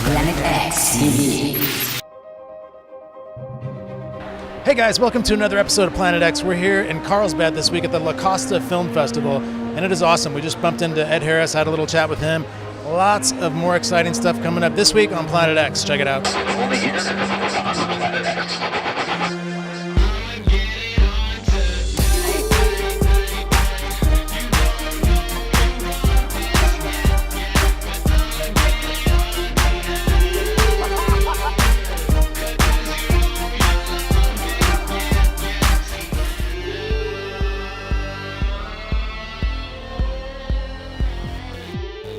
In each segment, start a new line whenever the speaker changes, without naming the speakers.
Planet X TV.
Hey guys, welcome to another episode of Planet X. We're here in Carlsbad this week at the Costa Film Festival, and it is awesome. We just bumped into Ed Harris, had a little chat with him. Lots of more exciting stuff coming up this week on Planet X. Check it out.
Only here on Planet X.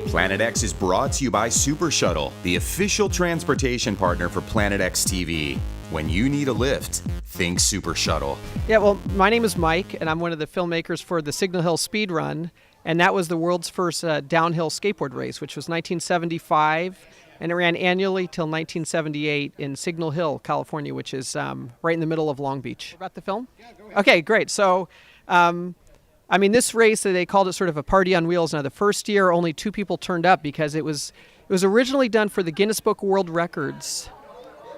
Planet X is brought to you by Super Shuttle, the official transportation partner for Planet X TV. When you need a lift, think Super Shuttle.
Yeah, well, my name is Mike, and I'm one of the filmmakers for the Signal Hill Speedrun, and that was the world's first downhill skateboard race, which was 1975, and it ran annually till 1978 in Signal Hill, California, which is right in the middle of Long Beach. About the film? Yeah, go ahead. Okay, great. So, this race, they called it sort of a party on wheels. Now, the first year, only 2 people turned up because it was originally done for the Guinness Book of World Records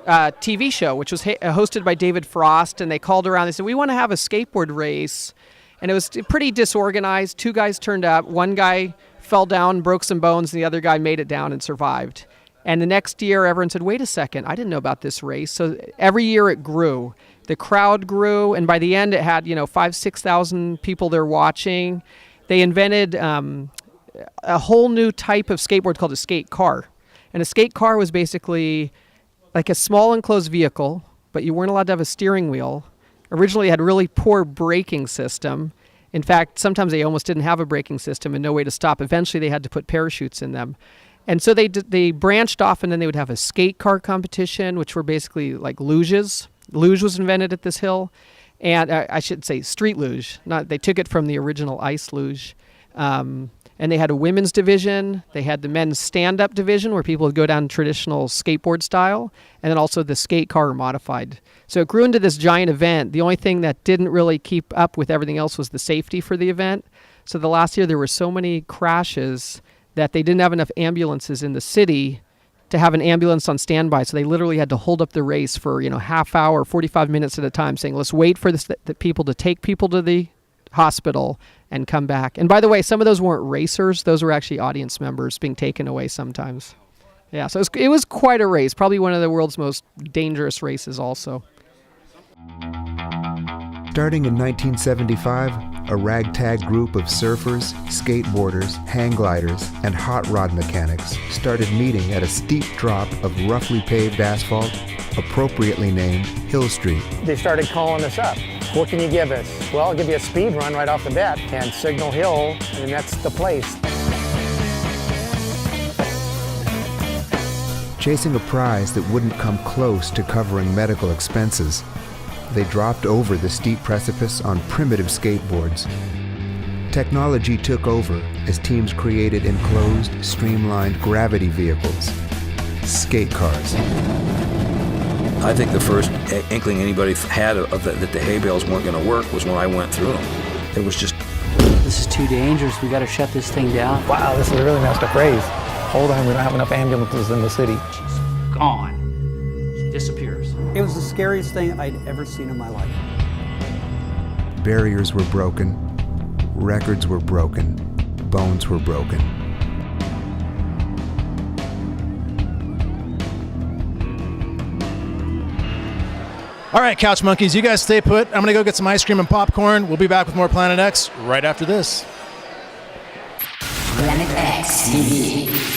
TV show, which was hosted by David Frost, and they called around. They said, we want to have a skateboard race, and it was pretty disorganized. 2 guys turned up. 1 guy fell down, broke some bones, and the other guy made it down and survived. And the next year, everyone said, wait a second, I didn't know about this race. So every year it grew. The crowd grew, and by the end it had 5,000-6,000 people there watching. They invented a whole new type of skateboard called a skate car. And a skate car was basically like a small enclosed vehicle, but you weren't allowed to have a steering wheel. Originally it had a really poor braking system. In fact, sometimes they almost didn't have a braking system and no way to stop. Eventually they had to put parachutes in them. And so they branched off, and then they would have a skate car competition, which were basically like luges. Luge was invented at this hill, and I should say street luge. They took it from the original ice luge. And they had a women's division. They had the men's stand-up division where people would go down traditional skateboard style, and then also the skate car modified. So it grew into this giant event. The only thing that didn't really keep up with everything else was the safety for the event. So the last year there were so many crashes that they didn't have enough ambulances in the city to have an ambulance on standby, so they literally had to hold up the race for half hour, 45 minutes at a time, saying, let's wait for the people to take people to the hospital and come back. And by the way, some of those weren't racers. Those were actually audience members being taken away sometimes. Yeah, so it was quite a race, probably one of the world's most dangerous races also.
Starting in 1975, a ragtag group of surfers, skateboarders, hang gliders, and hot rod mechanics started meeting at a steep drop of roughly paved asphalt, appropriately named Hill Street.
They started calling us up. What can you give us? Well, I'll give you a speed run right off the bat, and Signal Hill, and that's the place.
Chasing a prize that wouldn't come close to covering medical expenses, they dropped over the steep precipice on primitive skateboards. Technology took over as teams created enclosed, streamlined gravity vehicles, skate cars.
I think the first inkling anybody had of that the hay bales weren't going to work was when I went through them. It was just...
This is too dangerous. We got to shut this thing down.
Wow, this is a really messed up race. Hold on, we don't have enough ambulances in the city.
She's gone. She disappears.
It was the scariest thing I'd ever seen in my life.
Barriers were broken, records were broken, bones were broken.
All right, Couch Monkeys, you guys stay put. I'm going to go get some ice cream and popcorn. We'll be back with more Planet X right after this.
Planet X TV.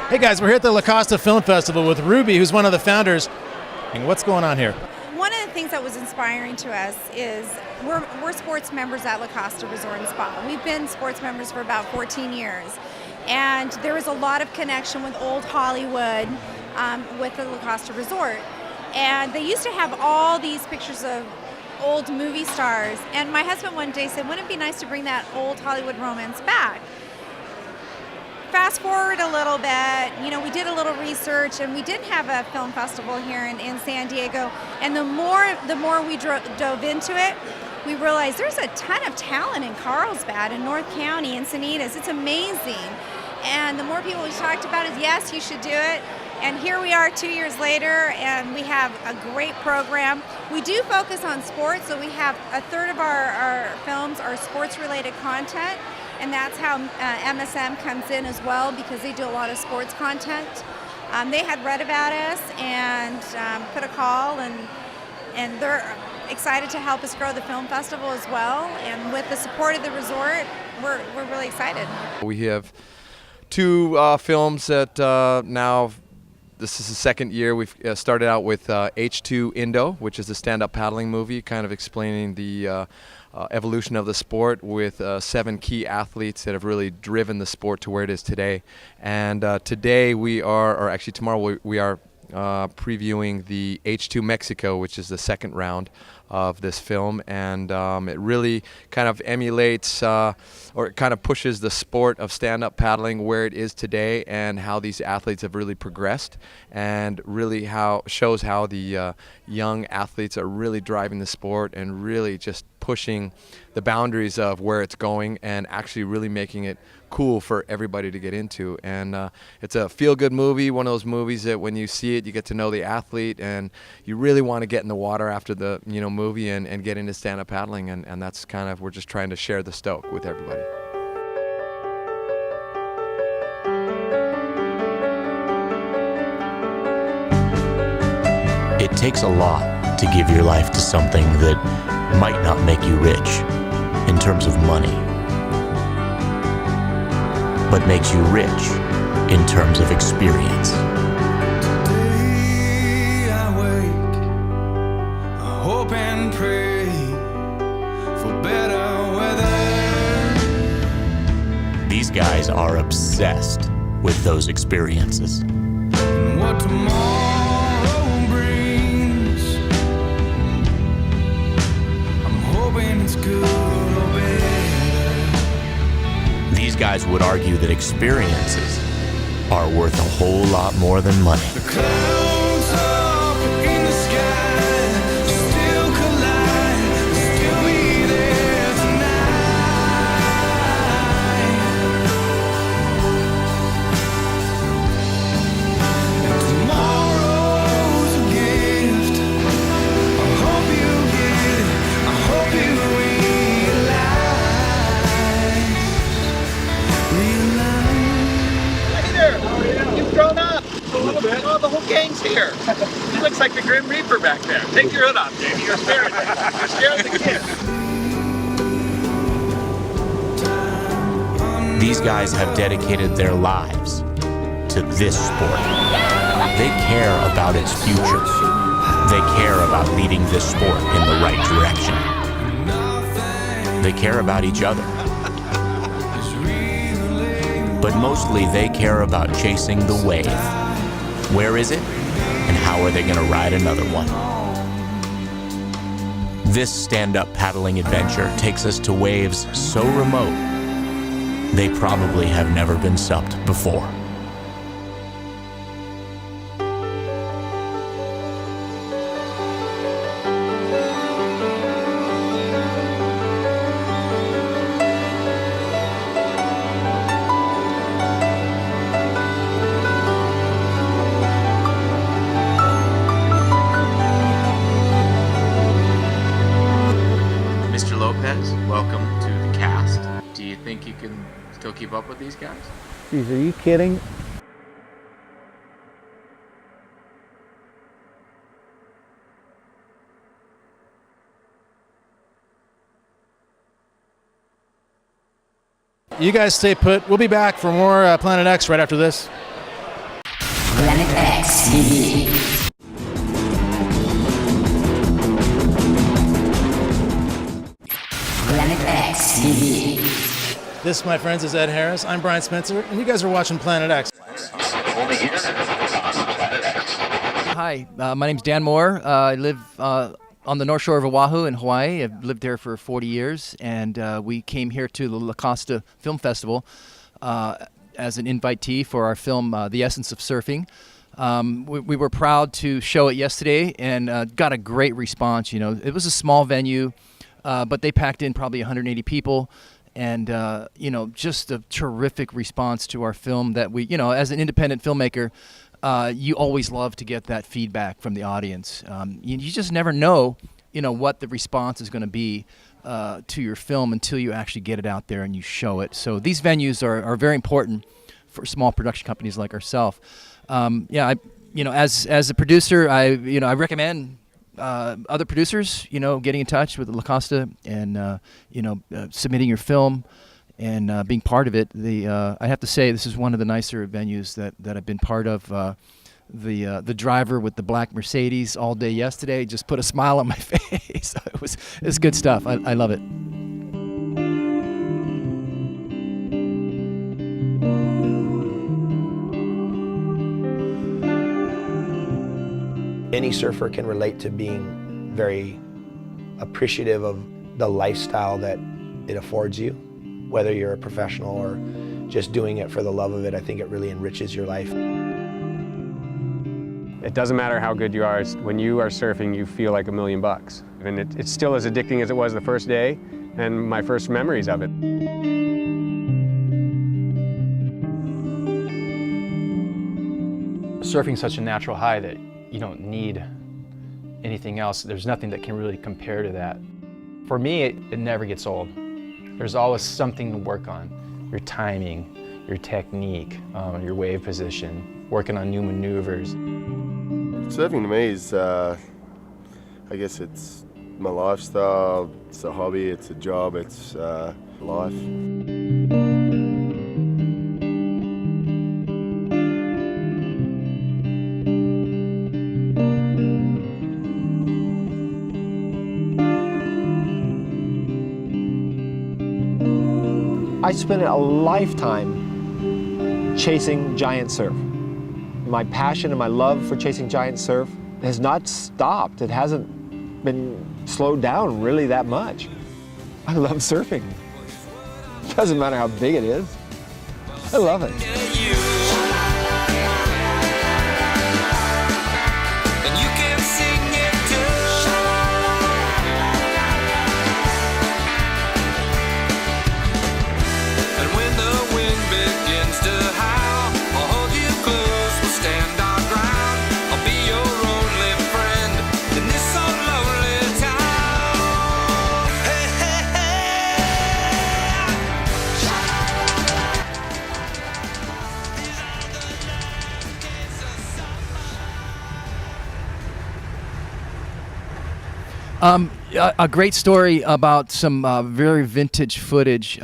Hey guys, we're here at the La Costa Film Festival with Ruby, who's one of the founders. And what's going on here?
One of the things that was inspiring to us is we're sports members at La Costa Resort and Spa. We've been sports members for about 14 years. And there was a lot of connection with old Hollywood with the La Costa Resort. And they used to have all these pictures of old movie stars. And my husband one day said, wouldn't it be nice to bring that old Hollywood romance back? Fast forward a little bit, we did a little research, and we did have a film festival here in San Diego. And the more we dove into it, we realized there's a ton of talent in Carlsbad and North County and Encinitas. It's amazing. And the more people we talked about is, yes, you should do it. And here we are 2 years later, and we have a great program. We do focus on sports, so we have a third of our films are sports-related content. And that's how MSM comes in as well, because they do a lot of sports content. They had read about us and put a call, and they're excited to help us grow the film festival as well. And with the support of the resort, we're really excited.
We have two films that now, this is the second year. We've started out with H2 Indo, which is a stand-up paddling movie, kind of explaining the evolution of the sport with 7 key athletes that have really driven the sport to where it is today. And today or actually tomorrow, we are previewing the H2 Mexico, which is the second round of this film, and it really kind of emulates or it kind of pushes the sport of stand-up paddling where it is today, and how these athletes have really progressed, and really shows how the young athletes are really driving the sport and really just pushing the boundaries of where it's going, and actually really making it cool for everybody to get into. And it's a feel-good movie, one of those movies that when you see it, you get to know the athlete, and you really want to get in the water after the movie and get into stand-up paddling, and that's kind of, we're just trying to share the stoke with everybody.
It takes a lot to give your life to something that might not make you rich in terms of money, but makes you rich in terms of experience.
Today I wake, I hope and pray for better weather.
These guys are obsessed with those experiences.
And what tomorrow brings, I'm hoping it's good or better.
These guys would argue that experiences are worth a whole lot more than money.
The clouds up in the sky still collide, still be there tonight. And tomorrow's a gift. I hope you get it. I hope you
You've grown up a little bit. Oh, the whole gang's here. He looks like the Grim Reaper back there. Take your hood off, Jamie. You're scaring the kids.
These guys have dedicated their lives to this sport. They care about its future. They care about leading this sport in the right direction. They care about each other. But mostly they care about chasing the wave. Where is it? And how are they going to ride another one? This stand-up paddling adventure takes us to waves so remote, they probably have never been supped before.
Welcome to the cast. Do you think you can still keep up with these guys?
Geez, are you kidding?
You guys stay put. We'll be back for more Planet X right after this.
Planet X TV. Planet X TV.
This, my friends, is Ed Harris. I'm Brian Spencer, and you guys are watching Planet X.
Hi, my name's Dan Moore. I live on the North Shore of Oahu in Hawaii. I've lived there for 40 years, and we came here to the Costa Film Festival as an invitee for our film, The Essence of Surfing. We were proud to show it yesterday and got a great response. You know, it was a small venue, but they packed in probably 180 people. And, you know, just a terrific response to our film that we, you know, as an independent filmmaker, you always love to get that feedback from the audience. You just never know, you know, what the response is going to be to your film until you actually get it out there and you show it. So these venues are very important for small production companies like ourselves. Yeah, you know, as a producer, I recommend other producers, you know, getting in touch with La Costa and, you know, submitting your film and being part of it. I have to say, this is one of the nicer venues that I've been part of. The driver with the black Mercedes all day yesterday just put a smile on my face. It's good stuff. I love it.
Any surfer can relate to being very appreciative of the lifestyle that it affords you. Whether you're a professional or just doing it for the love of it, I think it really enriches your life.
It doesn't matter how good you are. When you are surfing, you feel like $1 million. And it's still as addicting as it was the first day and my first memories of it.
Surfing's such a natural high that you don't need anything else. There's nothing that can really compare to that. For me, it never gets old. There's always something to work on. Your timing, your technique, your wave position, working on new maneuvers.
Surfing to me is, I guess it's my lifestyle, it's a hobby, it's a job, it's life.
I spent a lifetime chasing giant surf. My passion and my love for chasing giant surf has not stopped. It hasn't been slowed down really that much. I love surfing. Doesn't matter how big it is. I love it.
A great story about some very vintage footage.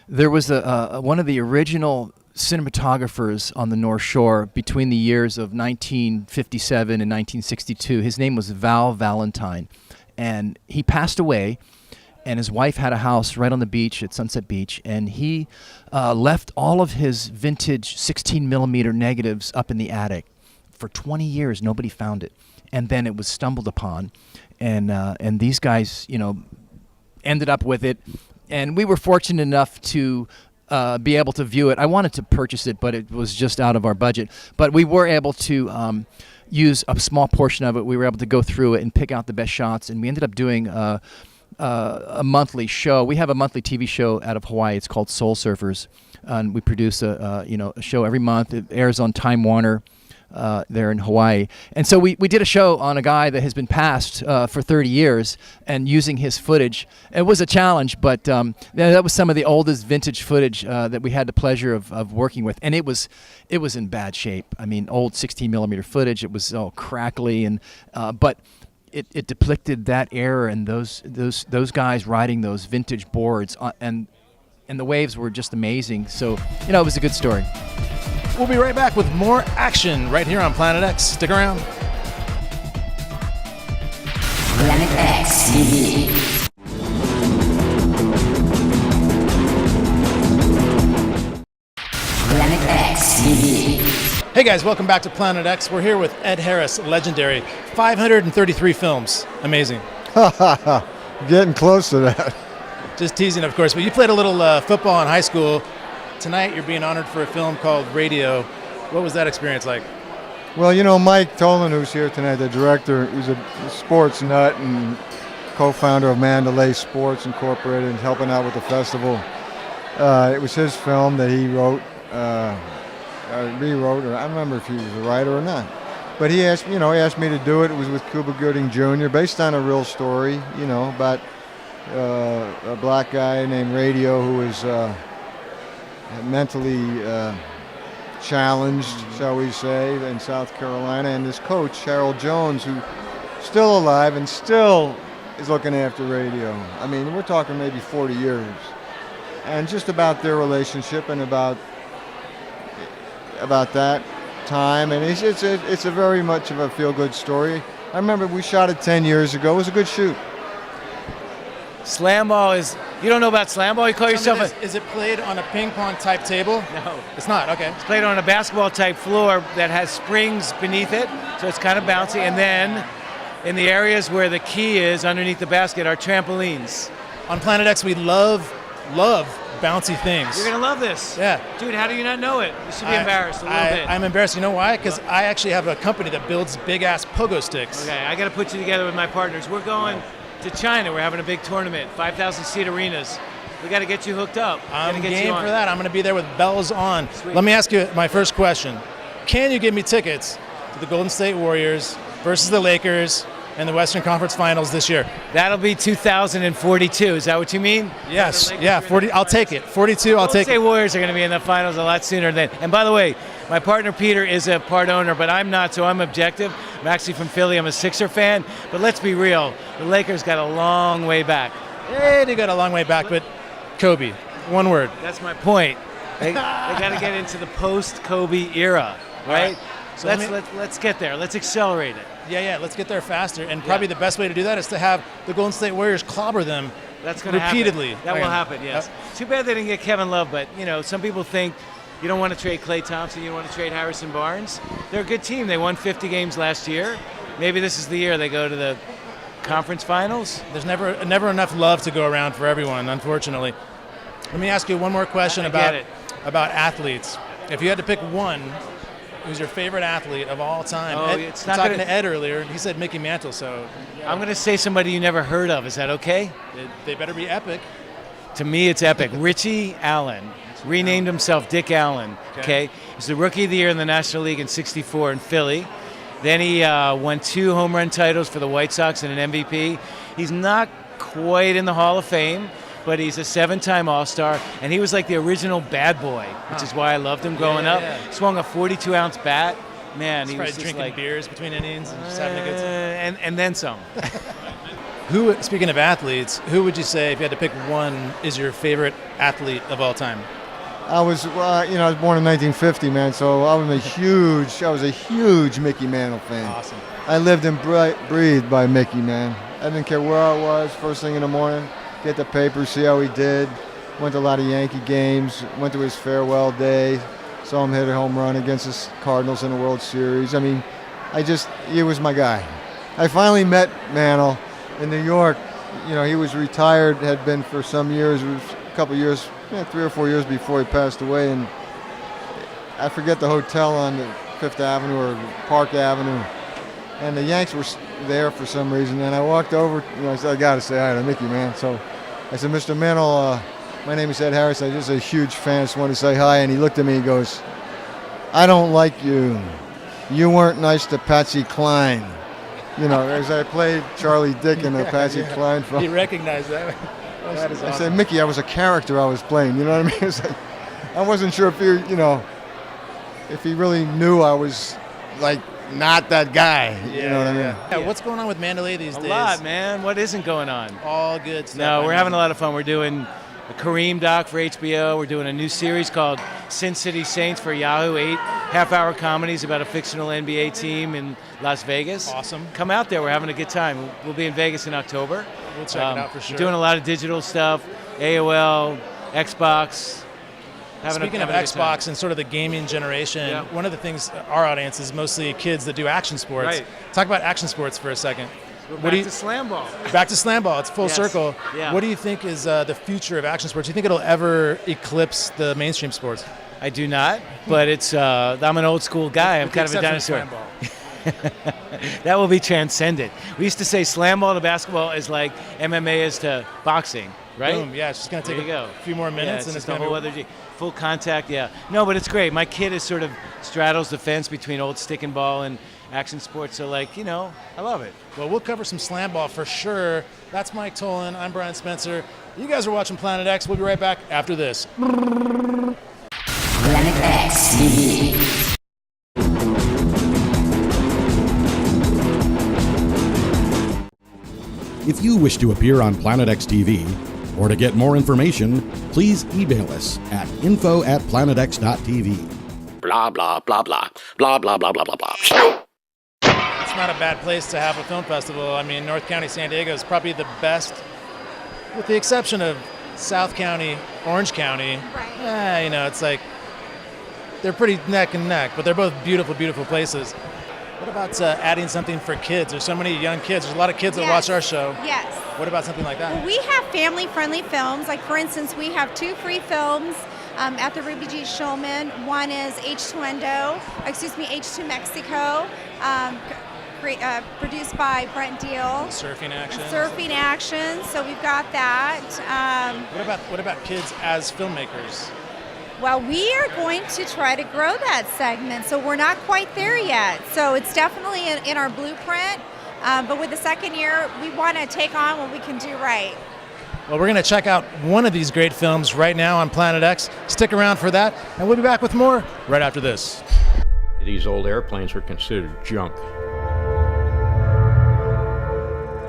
There was one of the original cinematographers on the North Shore between the years of 1957 and 1962. His name was Val Valentine, and he passed away. And his wife had a house right on the beach at Sunset Beach, and he left all of his vintage 16mm negatives up in the attic. For 20 years, nobody found it, and then it was stumbled upon, and these guys, you know, ended up with it, and we were fortunate enough to be able to view it. I wanted to purchase it, but it was just out of our budget. But we were able to use a small portion of it. We were able to go through it and pick out the best shots, and we ended up doing a monthly show. We have a monthly TV show out of Hawaii. It's called Soul Surfers, and we produce a show every month. It airs on Time Warner there in Hawaii. And so we did a show on a guy that has been passed for 30 years and using his footage. It was a challenge, but that was some of the oldest vintage footage that we had the pleasure of working with. And it was in bad shape. I mean, old 16mm footage. It was all crackly, and but it depicted that era and those guys riding those vintage boards, and the waves were just amazing. So, you know, it was a good story.
We'll be right back with more action right here on Planet X. Stick around.
Planet X TV. Planet X TV.
Hey guys, welcome back to Planet X. We're here with Ed Harris, legendary. 533 films. Amazing.
Getting close to that.
Just teasing, of course. But you played a little football in high school. Tonight you're being honored for a film called Radio. What was that experience like?
Well, you know, Mike Tolan, who's here tonight, the director, he's a sports nut and co-founder of Mandalay Sports Incorporated, and helping out with the festival. It was his film that he wrote, rewrote, or I don't remember if he was a writer or not. But he asked me to do it. It was with Cuba Gooding Jr., based on a real story, about a black guy named Radio who was mentally challenged, shall we say, in South Carolina, and his coach, Harold Jones, who's still alive and still is looking after Radio. I mean, we're talking maybe 40 years. And just about their relationship and about that time, and it's a very much of a feel-good story. I remember we shot it 10 years ago. It was a good shoot.
Slam ball is, you don't know about slam ball? You call yourself
Is it played on a ping pong type table?
No.
It's not, okay.
It's played on a basketball type floor that has springs beneath it, so it's kind of bouncy. And then in the areas where the key is underneath the basket are trampolines.
On Planet X, we love bouncy things.
You're gonna love this.
Yeah.
Dude, how do you not know it? You should be embarrassed a little bit.
I'm embarrassed. You know why? Because I actually have a company that builds big-ass pogo sticks.
Okay, I gotta put you together with my partners. We're going to China. We're having a big tournament, 5,000-seat arenas. We got to get you hooked up.
I'm game for that. I'm going to be there with bells on. Sweet. Let me ask you my first question. Can you give me tickets to the Golden State Warriors versus the Lakers in the Western Conference Finals this year?
That'll be 2042. Is that what you mean?
Yes. Yeah, 40. I'll take it. 42, I'll take it.
Golden State Warriors are going to be in the finals a lot sooner than. And by the way, my partner Peter is a part owner, but I'm not, so I'm objective. I'm actually from Philly. I'm a Sixer fan. But let's be real. The Lakers got a long way back.
Hey, they got a long way back, but Kobe, one word.
That's my point. They got to get into the post-Kobe era, right? So let's get there. Let's accelerate it.
Yeah, let's get there faster. And probably the best way to do that is to have the Golden State Warriors clobber them
That's going to
repeatedly.
That will happen, yes. Too bad they didn't get Kevin Love, but, some people think you don't want to trade Klay Thompson, you don't want to trade Harrison Barnes. They're a good team. They won 50 games last year. Maybe this is the year they go to the conference finals.
There's never enough love to go around for everyone, unfortunately. Let me ask you one more question about athletes. If you had to pick one, who's your favorite athlete of all time?
Oh,
It's not talking to Ed earlier. He said Mickey Mantle, so...
I'm going to say somebody you never heard of. Is that okay?
They better be epic.
To me, it's epic. Richie Allen. Renamed himself Dick Allen. Okay. He's the Rookie of the Year in the National League in '64 in Philly. Then he won 2 home run titles for the White Sox and an MVP. He's not quite in the Hall of Fame, but he's a 7-time All-Star, and he was like the original bad boy, which is why I loved him growing up. Swung a 42-ounce bat. Man, he was just
drinking
like
beers between innings and just having a good time.
And then some.
Speaking of athletes, who would you say, if you had to pick one, is your favorite athlete of all time?
I was born in 1950, man. So I was a huge Mickey Mantle fan.
Awesome.
I lived and breathed by Mickey, man. I didn't care where I was. First thing in the morning, get the paper, see how he did. Went to a lot of Yankee games. Went to his farewell day. Saw him hit a home run against the Cardinals in the World Series. I mean, he was my guy. I finally met Mantle in New York. He was retired, had been for some years. It was a couple years. 3 or 4 years before he passed away, and I forget the hotel on the Fifth Avenue or Park Avenue, and the Yanks were there for some reason, and I walked over, I said, I got to say hi to Mickey, man. So I said, Mr. Mantle, my name is Ed Harris. I'm just a huge fan. I just want to say hi. And he looked at me and goes, I don't like you. You weren't nice to Patsy Cline. As I played Charlie Dick in a Patsy Cline film.
He recognized that. That is awesome.
I said, Mickey, I was a character I was playing. You know what I mean? It's like, I wasn't sure if he really knew I was like not that guy. You know what I mean?
Yeah. What's going on with Mandalay these days?
A lot, man. What isn't going on?
All good stuff.
No, we're having a lot of fun. We're doing a Kareem doc for HBO. We're doing a new series called Sin City Saints for Yahoo, 8 half-hour comedies about a fictional NBA team in Las Vegas.
Awesome.
Come out there. We're having a good time. We'll be in Vegas in October.
We'll check it out for sure.
We're doing a lot of digital stuff, AOL, Xbox.
Speaking of Xbox and sort of the gaming generation, one of the things, our audience is mostly kids that do action sports.
Right.
Talk about action sports for a second.
Back to slam ball.
Back to slam ball. It's full circle.
Yeah.
What do you think is the future of action sports? Do you think it'll ever eclipse the mainstream sports?
I do not, but it's. I'm an old school guy. I'm kind of a dinosaur. That will be transcended. We used to say slam ball to basketball is like MMA is to boxing, right?
Boom. Yeah, it's just going to take a few more minutes, and it's
a whole other full contact. Yeah. No, but it's great. My kid is sort of straddles the fence between old stick and ball and action sports. So, like, I love it.
Well, we'll cover some slam ball for sure. That's Mike Tolan. I'm Brian Spencer. You guys are watching Planet X. We'll be right back after this.
Planet X TV.
If you wish to appear on Planet X TV or to get more information, please email us at info@planetx.tv.
Blah, blah, blah, blah. Blah, blah, blah, blah, blah, blah.
It's not a bad place to have a film festival. I mean, North County, San Diego is probably the best, with the exception of South County, Orange County. Right. It's like they're pretty neck and neck, but they're both beautiful, beautiful places. What about adding something for kids? There's so many young kids. There's a lot of kids that watch our show.
Yes.
What about something like that?
Well, we have family-friendly films. Like, for instance, we have 2 free films at the Ruby G. Shulman. One is H2 Mexico, produced by Brent Deal.
Surfing action.
Surfing action. So we've got that.
What about kids as filmmakers?
Well, we are going to try to grow that segment, so we're not quite there yet. So it's definitely in our blueprint, but with the second year, we want to take on what we can do right.
Well, we're going to check out one of these great films right now on Planet X. Stick around for that, and we'll be back with more right after this.
These old airplanes were considered junk.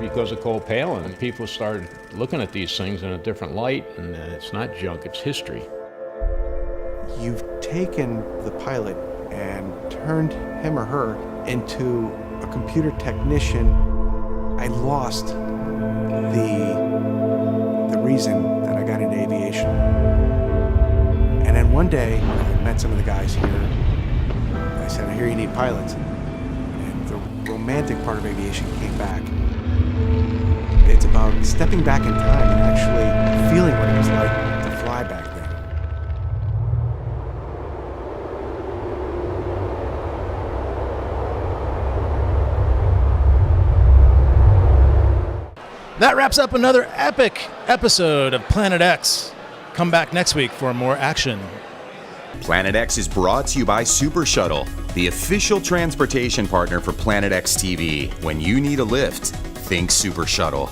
Because of Cole Palin, people started looking at these things in a different light, and it's not junk, it's history.
You've taken the pilot and turned him or her into a computer technician. I lost the reason that I got into aviation. And then one day, I met some of the guys here. I said, I hear you need pilots. And the romantic part of aviation came back. It's about stepping back in time and actually feeling what it was like to fly back then.
That wraps up another epic episode of Planet X. Come back next week for more action.
Planet X is brought to you by Super Shuttle, the official transportation partner for Planet X TV. When you need a lift, think Super Shuttle.